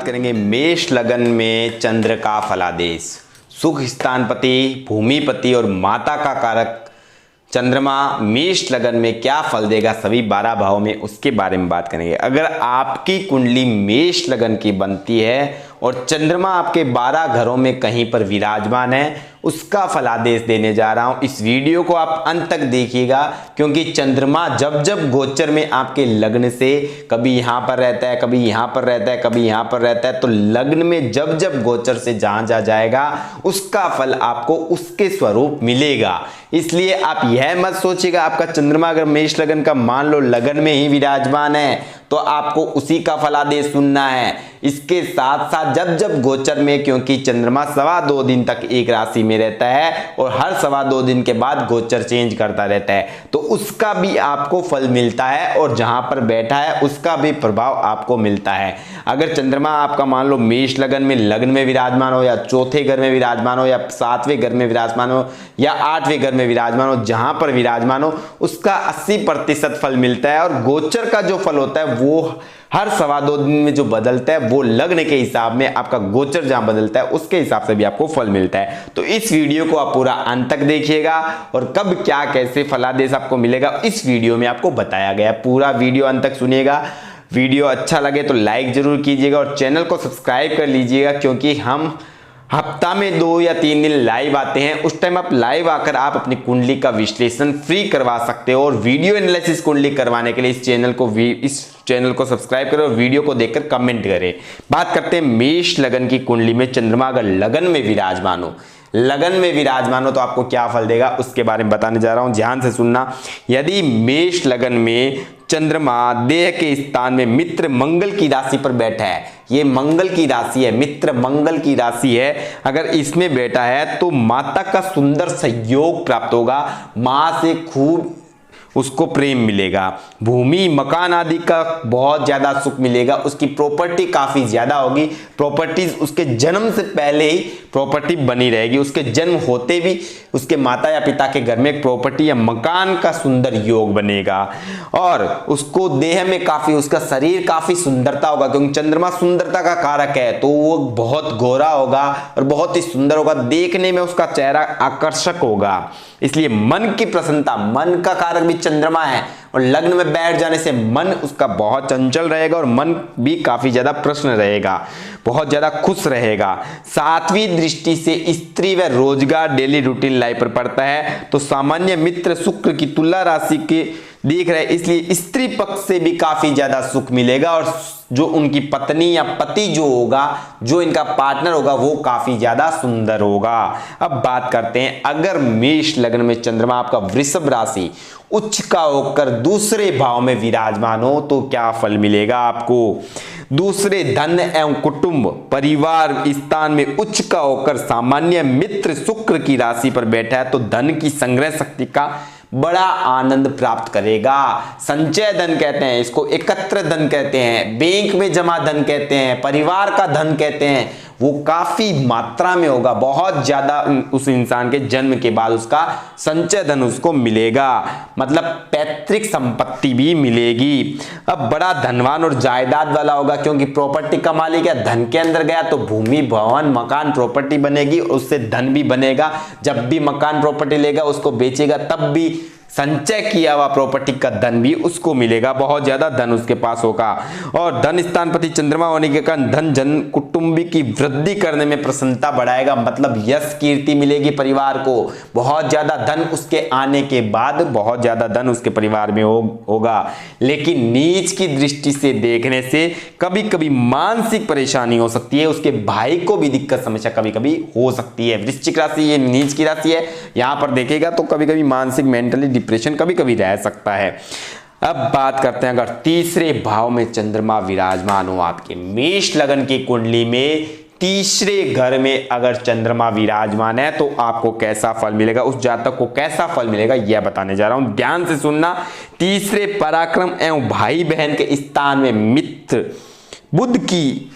करेंगे मेष लगन में चंद्र का फलादेश। सुख स्थानपति, भूमिपति और माता का कारक चंद्रमा मेष लगन में क्या फल देगा सभी 12 भावों में, उसके बारे में बात करेंगे। अगर आपकी कुंडली मेष लगन की बनती है और चंद्रमा आपके 12 घरों में कहीं पर विराजमान है, उसका फलादेश देने जा रहा हूं। इस वीडियो को आप अंत तक देखिएगा, क्योंकि चंद्रमा जब जब गोचर में आपके लग्न से कभी यहां पर रहता है, कभी यहां पर रहता है, कभी यहां पर रहता है, तो लग्न में जब जब गोचर से जहां जा जाएगा उसका फल आपको उसके स्वरूप मिलेगा। इसलिए आप यह मत सोचिएगा आपका चंद्रमा अगर मेष लगन का मान लो लगन में ही विराजमान है तो आपको उसी का फलादेश सुनना है। इसके साथ साथ जब जब गोचर में, क्योंकि चंद्रमा 2.25 दिन तक एक राशि में रहता है और हर 2.25 दिन के बाद गोचर चेंज करता रहता है, तो उसका भी आपको फल मिलता है और जहां पर बैठा है उसका भी प्रभाव आपको मिलता है। अगर चंद्रमा आपका मान लो मेष लगन में लग्न में विराजमान हो, या चौथे घर में विराजमान हो, या 7वें घर में विराजमान हो, या 8वें घर में विराजमान हो, जहां पर विराजमान हो उसका 80% फल मिलता है। और गोचर का जो फल होता है वो हर 2.25 दिन में जो बदलता है वो लग्न के हिसाब में, आपका गोचर जहां बदलता है उसके हिसाब से भी आपको फल मिलता है। तो इस वीडियो को आप पूरा अंत तक देखिएगा और कब क्या कैसे फलादेश आपको मिलेगा इस वीडियो में आपको बताया गया है। पूरा वीडियो अंत तक सुनिएगा। वीडियो अच्छा लगे तो लाइक जरूर कीजिएगा और चैनल को सब्सक्राइब कर लीजिएगा, क्योंकि हम हफ्ता में 2 या 3 दिन लाइव आते हैं। उस टाइम आप लाइव आकर आप अपनी कुंडली का विश्लेषण फ्री करवा सकते हो। और वीडियो एनालिसिस कुंडली करवाने के लिए इस चैनल को सब्सक्राइब करें और वीडियो को देखकर कमेंट करें। बात करते हैं मेष लगन की कुंडली में चंद्रमा अगर लगन में विराजमान हो, तो आपको क्या फल देगा उसके बारे में बताने जा रहा हूं, ध्यान से सुनना। यदि मेष लगन में चंद्रमा देह के स्थान में मित्र मंगल की राशि पर बैठा है, ये मंगल की राशि है, मित्र मंगल की राशि है, अगर इसमें बैठा है तो माता का सुंदर सहयोग प्राप्त होगा, मां से खूब उसको प्रेम मिलेगा, भूमि मकान आदि का बहुत ज्यादा सुख मिलेगा, उसकी प्रॉपर्टी काफी ज्यादा होगी। प्रॉपर्टीज उसके जन्म से पहले ही प्रॉपर्टी बनी रहेगी, उसके जन्म होते भी उसके माता या पिता के घर में एक प्रॉपर्टी या मकान का सुंदर योग बनेगा। और उसको देह में काफी, उसका शरीर काफी सुंदरता होगा, क्योंकि चंद्रमा सुंदरता का कारक है, तो वो बहुत गोरा होगा और बहुत ही सुंदर होगा, देखने में उसका चेहरा आकर्षक होगा। इसलिए मन की प्रसन्नता, मन का कारक भी चंद्रमा है और लग्न में बैठ जाने से मन उसका बहुत चंचल रहेगा और मन भी काफी ज्यादा प्रसन्न रहेगा, बहुत ज्यादा खुश रहेगा। 7वीं दृष्टि से स्त्री व रोजगार डेली रूटीन लाइफ पर पड़ता है, तो सामान्य मित्र शुक्र की तुला राशि के देख रहे हैं, इसलिए स्त्री पक्ष से भी काफी ज्यादा सुख मिलेगा और जो उनकी पत्नी या पति जो होगा, जो इनका पार्टनर होगा, वो काफी ज्यादा सुंदर होगा। अब बात करते हैं अगर मेष लग्न में चंद्रमा आपका वृषभ राशि उच्च का होकर दूसरे भाव में विराजमान हो तो क्या फल मिलेगा आपको। दूसरे धन एवं कुटुंब परिवार स्थान में उच्च का होकर सामान्य मित्र शुक्र की राशि पर बैठा है, तो धन की संग्रह शक्ति का बड़ा आनंद प्राप्त करेगा। संचय धन कहते हैं इसको, एकत्र धन कहते हैं, बैंक में जमा धन कहते हैं, परिवार का धन कहते हैं, वो काफी मात्रा में होगा, बहुत ज्यादा उस इंसान के जन्म के बाद उसका संचय धन उसको मिलेगा, मतलब पैतृक संपत्ति भी मिलेगी। अब बड़ा धनवान और जायदाद वाला होगा, क्योंकि प्रॉपर्टी का मालिक है, धन के अंदर गया तो भूमि भवन मकान प्रॉपर्टी बनेगी, उससे धन भी बनेगा। जब भी मकान प्रॉपर्टी लेगा उसको बेचेगा तब भी संचय किया हुआ प्रॉपर्टी का धन भी उसको मिलेगा, बहुत ज्यादा धन उसके पास होगा। और धन स्थानपति चंद्रमा होने के कारण धन जन कुटुंबी की वृद्धि करने में प्रसन्नता बढ़ाएगा, मतलब यश कीर्ति मिलेगी परिवार को, बहुत ज्यादा धन उसके आने के बाद बहुत ज्यादा धन उसके परिवार में होगा। लेकिन नीच की दृष्टि से देखने से कभी कभी मानसिक परेशानी हो सकती है, उसके भाई को भी दिक्कत समस्या कभी कभी हो सकती है। वृश्चिक राशि ये नीच की राशि है, यहां पर देखेगा तो कभी कभी मानसिक मेंटली डिप्रेशन कभी कभी रह सकता है। अब बात करते हैं अगर तीसरे भाव में चंद्रमा विराजमान हो आपके मेष लगन की कुंडली में, तीसरे घर में अगर चंद्रमा विराजमान है तो आपको कैसा फल मिलेगा, उस जातक को कैसा फल मिलेगा यह बताने जा रहा हूं, ध्यान से सुनना। तीसरे पराक्रम एवं भाई बहन के स्थान में मित्र बुध की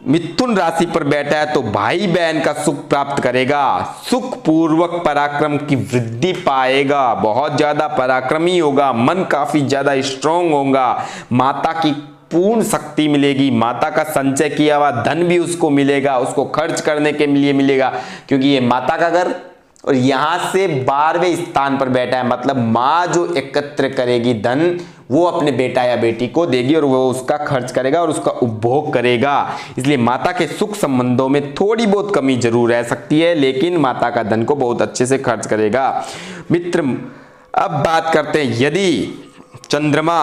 मिथुन राशि पर बैठा है, तो भाई बहन का सुख प्राप्त करेगा, सुख पूर्वक पराक्रम की वृद्धि पाएगा, बहुत ज्यादा पराक्रमी होगा, मन काफी ज्यादा स्ट्रांग होगा, माता की पूर्ण शक्ति मिलेगी, माता का संचय किया हुआ धन भी उसको मिलेगा, उसको खर्च करने के लिए मिलेगा, क्योंकि ये माता का घर और यहां से 12वें स्थान पर बैठा है। मतलब माँ जो एकत्र करेगी धन वो अपने बेटा या बेटी को देगी और वो उसका खर्च करेगा और उसका उपभोग करेगा। इसलिए माता के सुख संबंधों में थोड़ी बहुत कमी जरूर रह सकती है, लेकिन माता का धन को बहुत अच्छे से खर्च करेगा। मित्र, अब बात करते हैं यदि चंद्रमा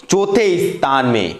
चौथे स्थान में,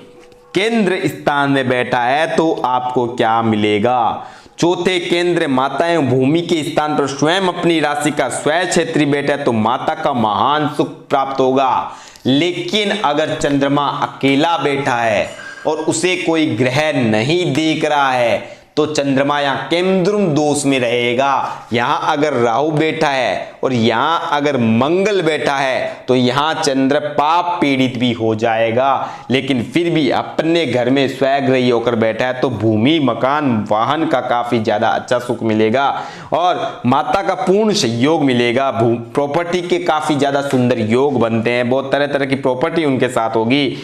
केंद्र स्थान में बैठा है तो आपको क्या मिलेगा। चौथे केंद्र माता एवं भूमि के स्थान पर स्वयं अपनी राशि का स्वयं क्षेत्री बैठा है तो माता का महान सुख प्राप्त होगा। लेकिन अगर चंद्रमा अकेला बैठा है और उसे कोई ग्रह नहीं दिख रहा है तो चंद्रमा यहाँ केंद्रुम दोष में रहेगा। यहाँ अगर राहु बैठा है और यहाँ अगर मंगल बैठा है तो यहाँ चंद्र पाप पीड़ित भी हो जाएगा। लेकिन फिर भी अपने घर में स्वग्रही होकर बैठा है तो भूमि, मकान, वाहन का काफी ज्यादा अच्छा सुख मिलेगा और माता का पूर्ण सहयोग मिलेगा। प्रॉपर्टी के काफी ज्यादा सुंदर योग बनते हैं, बहुत तरह तरह की प्रॉपर्टी उनके साथ होगी।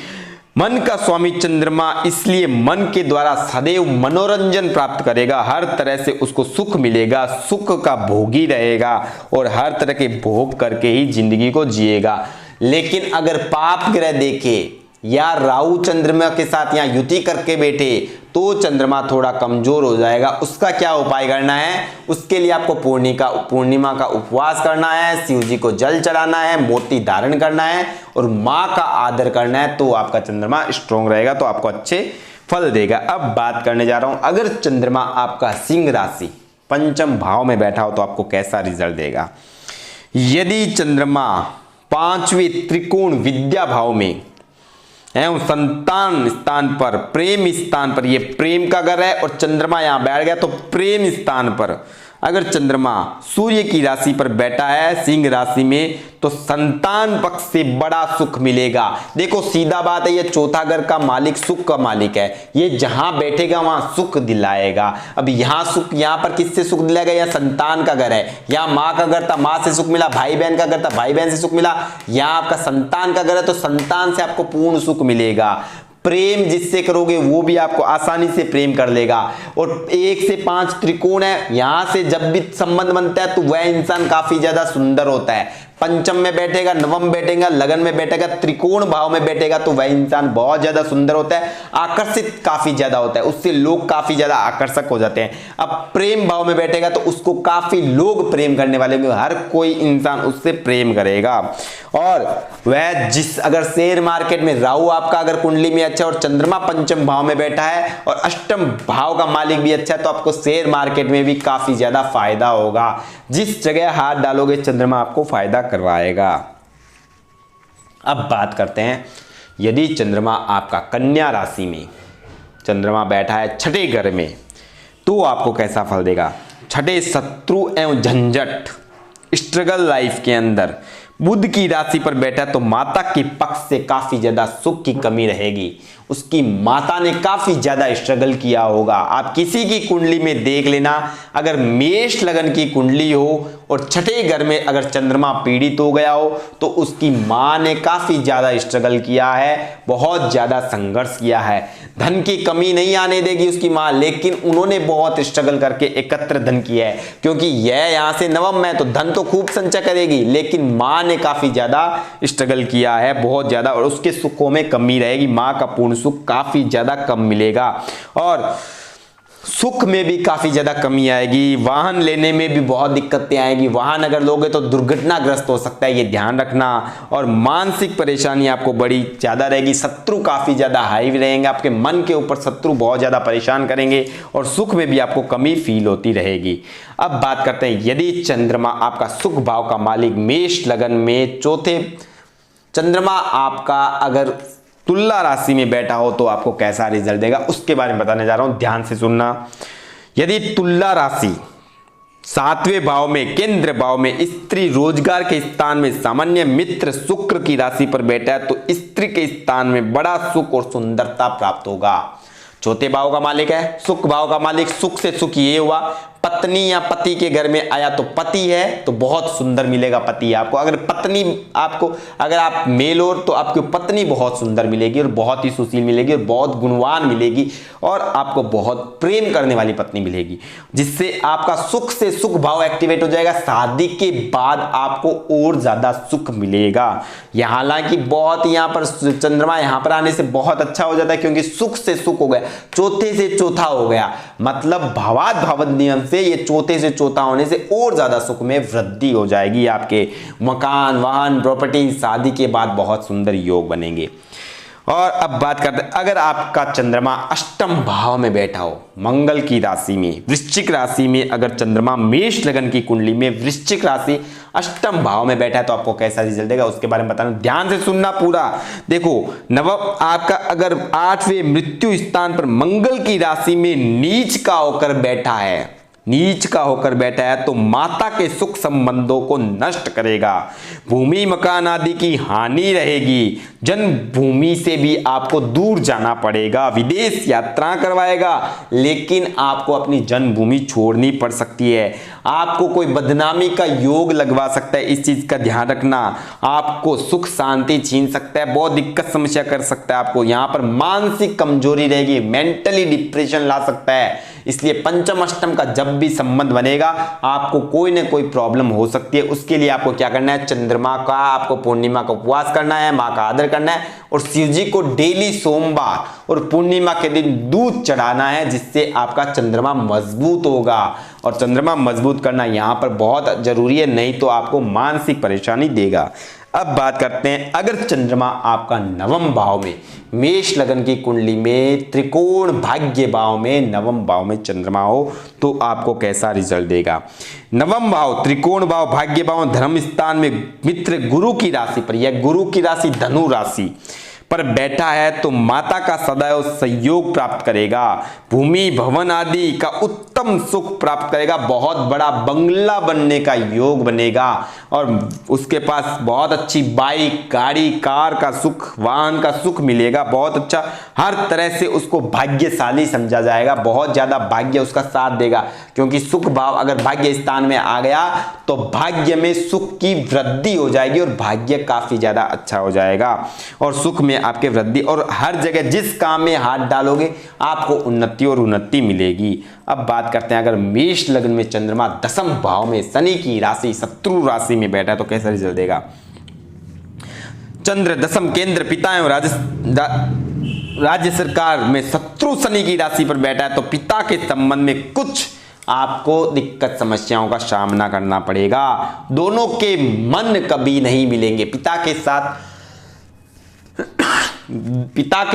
मन का स्वामी चंद्रमा इसलिए मन के द्वारा सदैव मनोरंजन प्राप्त करेगा, हर तरह से उसको सुख मिलेगा, सुख का भोगी रहेगा और हर तरह के भोग करके ही जिंदगी को जिएगा। लेकिन अगर पाप ग्रह देखे या राहु चंद्रमा के साथ यहाँ युति करके बैठे तो चंद्रमा थोड़ा कमजोर हो जाएगा। उसका क्या उपाय करना है, उसके लिए आपको पूर्णिमा का उपवास करना है, शिव जी को जल चढ़ाना है, मोती धारण करना है और माँ का आदर करना है, तो आपका चंद्रमा स्ट्रोंग रहेगा, तो आपको अच्छे फल देगा। अब बात करने जा रहा हूं, अगर चंद्रमा आपका सिंह राशि पंचम भाव में बैठा हो तो आपको कैसा रिजल्ट देगा। यदि चंद्रमा 5वें त्रिकोण विद्या भाव में एवं संतान स्थान पर, प्रेम स्थान पर, ये प्रेम का घर है और चंद्रमा यहां बैठ गया तो प्रेम स्थान पर अगर चंद्रमा सूर्य की राशि पर बैठा है सिंह राशि में तो संतान पक्ष से बड़ा सुख मिलेगा। देखो सीधा बात है, ये चौथा घर का मालिक सुख का मालिक है, ये जहां बैठेगा वहां सुख दिलाएगा। अब यहां सुख, यहां पर किससे सुख दिलाएगा, यह संतान का घर है, यहां माँ का घर था माँ से सुख मिला, भाई बहन का घर था भाई बहन से सुख मिला, यहां आपका संतान का घर है तो संतान से आपको पूर्ण सुख मिलेगा। प्रेम जिससे करोगे वो भी आपको आसानी से प्रेम कर लेगा। और 1 से 5 त्रिकोण है, यहां से जब भी संबंध बनता है तो वह इंसान काफी ज्यादा सुंदर होता है। पंचम में बैठेगा, नवम बैठेगा, लगन में बैठेगा, त्रिकोण भाव में बैठेगा तो वह इंसान बहुत ज्यादा सुंदर होता है, आकर्षित काफी ज्यादा होता है, उससे लोग काफी ज्यादा आकर्षक हो जाते हैं। अब प्रेम भाव में बैठेगा तो उसको काफी लोग प्रेम करने वाले, हर कोई इंसान उससे प्रेम करेगा। और वह जिस, अगर शेयर मार्केट में राहु आपका अगर कुंडली में अच्छा और चंद्रमा पंचम भाव में बैठा है और अष्टम भाव का मालिक भी अच्छा है तो आपको शेयर मार्केट में भी काफी ज्यादा फायदा होगा। जिस जगह हाथ डालोगे चंद्रमा आपको फायदा करवाएगा। अब बात करते हैं, यदि चंद्रमा आपका कन्या राशि में चंद्रमा बैठा है छठे घर में तो आपको कैसा फल देगा। छठे शत्रु एवं झंझट, स्ट्रगल लाइफ के अंदर बुध की राशि पर बैठा तो माता के पक्ष से काफी ज्यादा सुख की कमी रहेगी। उसकी माता ने काफी ज्यादा स्ट्रगल किया होगा। आप किसी की कुंडली में देख लेना, अगर मेष लगन की कुंडली हो और छठे घर में अगर चंद्रमा पीड़ित हो गया हो तो उसकी मां ने काफी ज्यादा स्ट्रगल किया है, बहुत ज्यादा संघर्ष किया है। धन की कमी नहीं आने देगी उसकी मां, लेकिन उन्होंने बहुत स्ट्रगल करके एकत्र धन किया है, क्योंकि यह यहां से नवम में तो धन तो खूब संचय करेगी, लेकिन मां ने काफी ज्यादा स्ट्रगल किया है, बहुत ज्यादा, और उसके सुखों में कमी रहेगी। मां का पूर्ण सुख काफी ज्यादा कम मिलेगा और सुख में भी काफी ज्यादा कमी आएगी। वाहन लेने में भी बहुत दिक्कतें आएगी, वाहन अगर लोगे तो दुर्घटनाग्रस्त हो सकता है, ये ध्यान रखना। और मानसिक परेशानी आपको बड़ी ज्यादा रहेगी, शत्रु काफी ज्यादा हाई रहेंगे, आपके मन के ऊपर शत्रु बहुत ज्यादा परेशान करेंगे और सुख में भी आपको कमी फील होती रहेगी। अब बात करते हैं, यदि चंद्रमा आपका सुख भाव का मालिक मेष लगन में चौथे, चंद्रमा आपका अगर तुला राशि में बैठा हो तो आपको कैसा रिजल्ट देगा, उसके बारे में बताने जा रहा हूं, ध्यान से सुनना। यदि तुला राशि 7वें भाव में, केंद्र भाव में, स्त्री रोजगार के स्थान में सामान्य मित्र शुक्र की राशि पर बैठा है तो स्त्री के स्थान में बड़ा सुख और सुंदरता प्राप्त होगा। चौथे भाव का मालिक है, सुख भाव का मालिक, सुख से सुख ये हुआ, पत्नी या पति के घर में आया तो पति है तो बहुत सुंदर मिलेगा पति आपको। अगर पत्नी आपको, अगर आप मेल हो तो आपकी पत्नी बहुत सुंदर मिलेगी और बहुत ही सुशील मिलेगी और बहुत गुणवान मिलेगी और आपको बहुत प्रेम करने वाली पत्नी मिलेगी, जिससे आपका सुख से सुख भाव एक्टिवेट हो जाएगा। शादी के बाद आपको और ज्यादा सुख मिलेगा। हालांकि बहुत यहाँ पर चंद्रमा यहाँ पर आने से बहुत अच्छा हो जाता है, क्योंकि सुख से सुख हो गया, चौथे से चौथा हो गया, मतलब भवाद भवद नियम से ये चौथे से चौथा होने से और ज्यादा सुख में वृद्धि हो जाएगी। आपके मकान, वाहन, प्रॉपर्टी शादी के बाद बहुत सुंदर योग बनेंगे। और अब बात करते हैं, अगर आपका चंद्रमा अष्टम भाव में बैठा हो, मंगल की राशि में, वृश्चिक राशि में, अगर चंद्रमा मेष लगन की कुंडली में वृश्चिक राशि अष्टम भाव में बैठा है तो आपको कैसा रिजल्ट देगा उसके बारे में बताना, ध्यान से सुनना पूरा। देखो, नवम आपका अगर 8वें मृत्यु स्थान पर मंगल की राशि में नीच का होकर बैठा है, नीच का होकर बैठा है तो माता के सुख संबंधों को नष्ट करेगा, भूमि मकान आदि की हानि रहेगी, जन्मभूमि से भी आपको दूर जाना पड़ेगा, विदेश यात्रा करवाएगा, लेकिन आपको अपनी जन्मभूमि छोड़नी पड़ सकती है, आपको कोई बदनामी का योग लगवा सकता है, इस चीज का ध्यान रखना, आपको सुख शांति छीन सकता है, बहुत दिक्कत समस्या कर सकता है, आपको यहाँ पर मानसिक कमजोरी रहेगी, मेंटली डिप्रेशन ला सकता है। इसलिए पंचम अष्टम का जब भी संबंध बनेगा आपको कोई ना कोई प्रॉब्लम हो सकती है। उसके लिए आपको क्या करना है, चंद्रमा का आपको पूर्णिमा का उपवास करना है, माँ का आदर करना है और शिव जी को डेली सोमवार और पूर्णिमा के दिन दूध चढ़ाना है, जिससे आपका चंद्रमा मजबूत होगा। और चंद्रमा मजबूत करना यहाँ पर बहुत जरूरी है, नहीं तो आपको मानसिक परेशानी देगा। अब बात करते हैं, अगर चंद्रमा आपका नवम भाव में, मेष लगन की कुंडली में, त्रिकोण भाग्य भाव में, नवम भाव में चंद्रमा हो तो आपको कैसा रिजल्ट देगा। नवम भाव, त्रिकोण भाव, भाग्य भाव, धर्म स्थान में मित्र गुरु की राशि पर, यह गुरु की राशि धनु राशि पर बैठा है तो माता का सदैव सहयोग प्राप्त करेगा, भूमि भवन आदि का उत्तम सुख प्राप्त करेगा, बहुत बड़ा बंगला बनने का योग बनेगा और उसके पास बहुत अच्छी बाइक, गाड़ी, कार का सुख, वाहन का सुख मिलेगा, बहुत अच्छा, हर तरह से उसको भाग्यशाली समझा जाएगा, बहुत ज्यादा भाग्य उसका साथ देगा, क्योंकि सुख भाव अगर भाग्य स्थान में आ गया तो भाग्य में सुख की वृद्धि हो जाएगी और भाग्य काफी ज्यादा अच्छा हो जाएगा और सुख में आपके वृद्धि, और हर जगह जिस काम में हाथ डालोगे आपको उन्नति और उन्नति मिलेगी। अब बात करते हैं, अगर मेष लग्न में चंद्रमा दसम भाव में शनि की राशि शत्रु राशि में बैठा है तो कैसा रिजल्ट देगा। चंद्र दसम केंद्र पिता एवं राज्य सरकार में शत्रु शनि की राशि पर बैठा है तो पिता के संबंध में कुछ आपको दिक्कत समस्याओं का सामना करना पड़ेगा। दोनों के मन कभी नहीं मिलेंगे, पिता के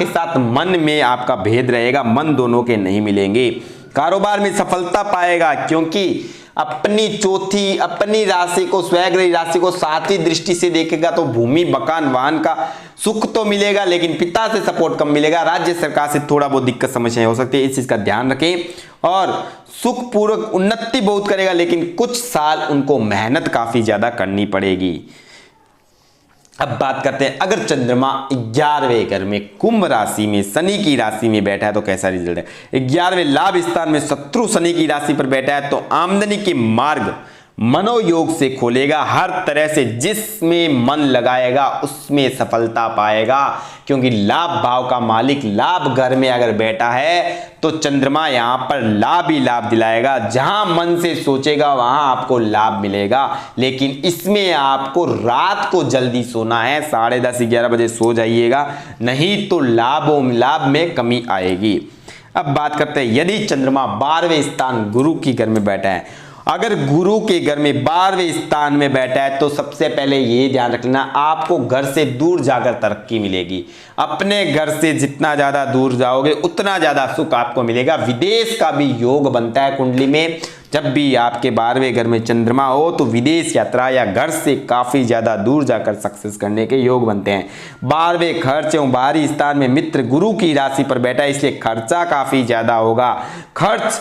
साथ मन में आपका भेद रहेगा, मन दोनों के नहीं मिलेंगे। कारोबार में सफलता पाएगा, क्योंकि अपनी राशि को, स्वग्रही राशि को सातवीं दृष्टि से देखेगा तो भूमि मकान वाहन का सुख तो मिलेगा, लेकिन पिता से सपोर्ट कम मिलेगा, राज्य सरकार से थोड़ा बहुत दिक्कत समस्याएं हो सकती है, इस चीज का ध्यान रखें। और सुख पूर्वक उन्नति बहुत करेगा, लेकिन कुछ साल उनको मेहनत काफी ज्यादा करनी पड़ेगी। अब बात करते हैं, अगर चंद्रमा 11वें घर में कुंभ राशि में शनि की राशि में बैठा है तो कैसा रिजल्ट है। 11वें लाभ स्थान में शत्रु शनि की राशि पर बैठा है तो आमदनी के मार्ग मनोयोग से खोलेगा, हर तरह से जिसमें मन लगाएगा उसमें सफलता पाएगा, क्योंकि लाभ भाव का मालिक लाभ घर में अगर बैठा है तो चंद्रमा यहाँ पर लाभ ही लाभ दिलाएगा, जहां मन से सोचेगा वहां आपको लाभ मिलेगा। लेकिन इसमें आपको रात को जल्दी सोना है, 10:30 11 बजे सो जाइएगा, नहीं तो लाभ में कमी आएगी। अब बात करते हैं, यदि चंद्रमा 12वें स्थान गुरु की घर में बैठा है, अगर गुरु के घर में 12वें स्थान में बैठा है तो सबसे पहले ये ध्यान रखना, आपको घर से दूर जाकर तरक्की मिलेगी। अपने घर से जितना ज्यादा दूर जाओगे उतना ज्यादा सुख आपको मिलेगा। विदेश का भी योग बनता है कुंडली में, जब भी आपके 12वें घर में चंद्रमा हो तो विदेश यात्रा या घर से काफी ज्यादा दूर जाकर सक्सेस करने के योग बनते हैं। 12वें खर्च एवं बाहरी स्थान में मित्र गुरु की राशि पर बैठा है, इसलिए खर्चा काफी ज्यादा होगा। खर्च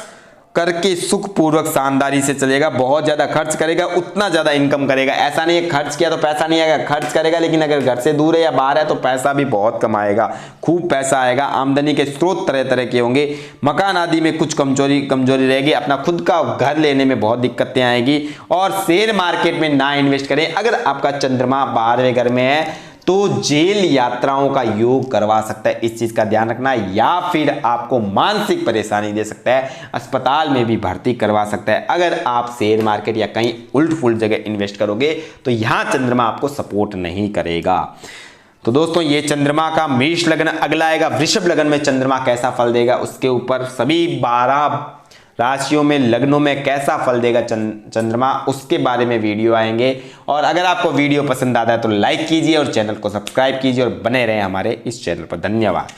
करके सुखपूर्वक शानदारी से चलेगा। बहुत ज़्यादा खर्च करेगा उतना ज़्यादा इनकम करेगा। ऐसा नहीं है खर्च किया तो पैसा नहीं आएगा, खर्च करेगा लेकिन अगर घर से दूर है या बाहर है तो पैसा भी बहुत कमाएगा, खूब पैसा आएगा। आमदनी के स्रोत तरह तरह के होंगे। मकान आदि में कुछ कमजोरी रहेगी, अपना खुद का घर लेने में बहुत दिक्कतें आएगी। और शेयर मार्केट में ना इन्वेस्ट करें। अगर आपका चंद्रमा 12वें घर में है तो जेल यात्राओं का योग करवा सकता है, इस चीज का ध्यान रखना। या फिर आपको मानसिक परेशानी दे सकता है, अस्पताल में भी भर्ती करवा सकता है। अगर आप शेयर मार्केट या कहीं उल्ट फुल्ट जगह इन्वेस्ट करोगे तो यहां चंद्रमा आपको सपोर्ट नहीं करेगा। तो दोस्तों ये चंद्रमा का मेष लग्न। अगला आएगा वृषभ लग्न में चंद्रमा कैसा फल देगा, उसके ऊपर सभी 12 राशियों में लग्नों में कैसा फल देगा चंद्रमा, उसके बारे में वीडियो आएंगे। और अगर आपको वीडियो पसंद आता है तो लाइक कीजिए और चैनल को सब्सक्राइब कीजिए और बने रहें हमारे इस चैनल पर। धन्यवाद।